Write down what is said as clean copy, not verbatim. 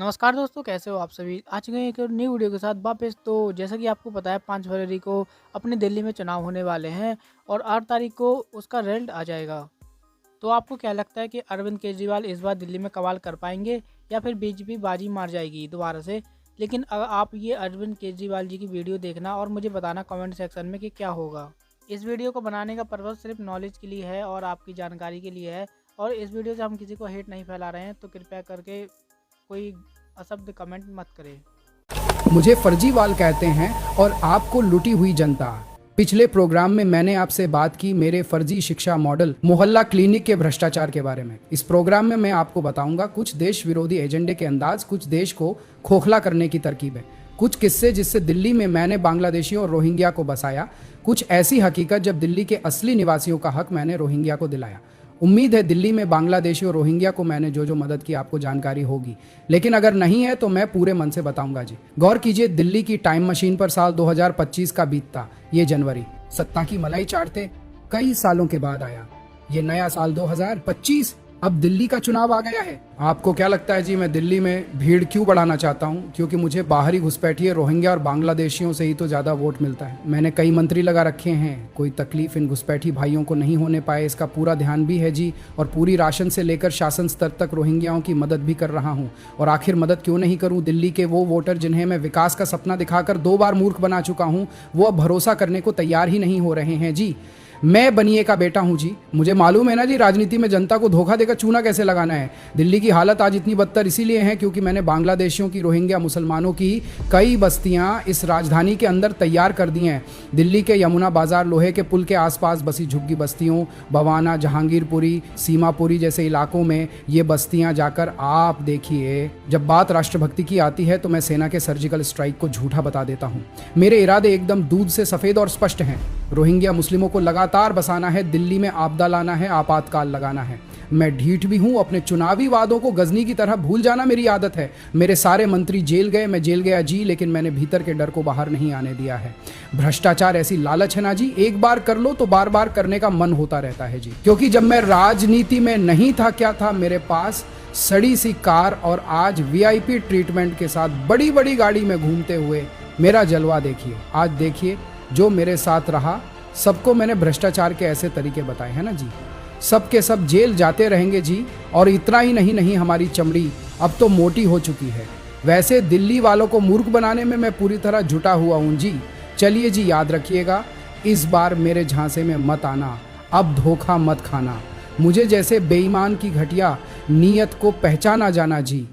नमस्कार दोस्तों, कैसे हो आप सभी? आ चुके हैं एक और नई वीडियो के साथ वापस। तो जैसा कि आपको पता है 5 फरवरी को अपने दिल्ली में चुनाव होने वाले हैं और 8 तारीख को उसका रिजल्ट आ जाएगा। तो आपको क्या लगता है कि अरविंद केजरीवाल इस बार दिल्ली में कमाल कर पाएंगे या फिर बीजेपी बाजी मार जाएगी दोबारा से? लेकिन अगर आप ये अरविंद केजरीवाल जी की वीडियो देखना और मुझे बताना कमेंट सेक्शन में कि क्या होगा। इस वीडियो को बनाने का पर्पज़ सिर्फ नॉलेज के लिए है और आपकी जानकारी के लिए है, और इस वीडियो से हम किसी को हेट नहीं फैला रहे हैं, तो कृपया करके कोई अशब्द कमेंट मत करें। मुझे फर्जीवाल कहते हैं और आपको लुटी हुई जनता। पिछले प्रोग्राम में मैंने आपसे बात की मेरे फर्जी शिक्षा मॉडल मोहल्ला क्लिनिक के भ्रष्टाचार के बारे में। इस प्रोग्राम में मैं आपको बताऊंगा कुछ देश विरोधी एजेंडे के अंदाज, कुछ देश को खोखला करने की तरकीबें, कुछ किस्से जिससे दिल्ली में मैंने बांग्लादेशियों और रोहिंग्या को बसाया, कुछ ऐसी हकीकत जब दिल्ली के असली निवासियों का हक मैंने रोहिंग्या को दिलाया। उम्मीद है दिल्ली में बांग्लादेशी और रोहिंग्या को मैंने जो जो मदद की आपको जानकारी होगी, लेकिन अगर नहीं है तो मैं पूरे मन से बताऊंगा जी। गौर कीजिए, दिल्ली की टाइम मशीन पर साल 2025 का बीतता ये जनवरी, सत्ता की मलाई चाटते कई सालों के बाद आया ये नया साल 2025। अब दिल्ली का चुनाव आ गया है। आपको क्या लगता है जी मैं दिल्ली में भीड़ क्यों बढ़ाना चाहता हूँ? क्योंकि मुझे बाहरी घुसपैठिए रोहिंग्या और बांग्लादेशियों से ही तो ज़्यादा वोट मिलता है। मैंने कई मंत्री लगा रखे हैं, कोई तकलीफ इन घुसपैठी भाइयों को नहीं होने पाए इसका पूरा ध्यान भी है जी। और पूरी राशन से लेकर शासन स्तर तक रोहिंग्याओं की मदद भी कर रहा हूँ। और आखिर मदद क्यों नहीं करूँ? दिल्ली के वो वोटर जिन्हें मैं विकास का सपना दिखाकर 2 बार मूर्ख बना चुका हूँ, वो अब भरोसा करने को तैयार ही नहीं हो रहे हैं जी। मैं बनिए का बेटा हूं जी, मुझे मालूम है ना जी राजनीति में जनता को धोखा देकर चूना कैसे लगाना है। दिल्ली की हालत आज इतनी बदतर इसीलिए है क्योंकि मैंने बांग्लादेशियों की, रोहिंग्या मुसलमानों की कई बस्तियां इस राजधानी के अंदर तैयार कर दी हैं। दिल्ली के यमुना बाजार, लोहे के पुल के आसपास बसी झुग्गी बस्तियों, बवाना, जहांगीरपुरी, सीमापुरी जैसे इलाकों में ये बस्तियां जाकर आप देखिए। जब बात राष्ट्रभक्ति की आती है तो मैं सेना के सर्जिकल स्ट्राइक को झूठा बता देता हूं। मेरे इरादे एकदम दूध से सफेद और स्पष्ट हैं। रोहिंग्या मुस्लिमों को लगातार बसाना है, दिल्ली में आपदा लाना है, आपातकाल लगाना है। मैं ढीठ भी हूं, अपने चुनावी वादों को गजनी की तरह भूल जाना मेरी आदत है। मेरे सारे मंत्री जेल गए, मैं जेल गया जी, लेकिन मैंने भीतर के डर को बाहर नहीं आने दिया है। भ्रष्टाचार ऐसी लालच है ना जी, एक बार कर लो तो बार बार करने का मन होता रहता है जी। क्योंकि जब मैं राजनीति में नहीं था, क्या था मेरे पास? सड़ी सी कार, और आज वीआईपी ट्रीटमेंट के साथ बड़ी बड़ी गाड़ी में घूमते हुए मेरा जलवा देखिए। आज देखिए जो मेरे साथ रहा, सबको मैंने भ्रष्टाचार के ऐसे तरीके बताए हैं ना जी। सब के सब जेल जाते रहेंगे जी। और इतना ही नहीं, हमारी चमड़ी अब तो मोटी हो चुकी है। वैसे दिल्ली वालों को मूर्ख बनाने में मैं पूरी तरह जुटा हुआ हूँ जी। चलिए जी, याद रखिएगा, इस बार मेरे झांसे में मत आना, अब धोखा मत खाना। मुझे जैसे बेईमान की घटिया नीयत को पहचाना जाना जी।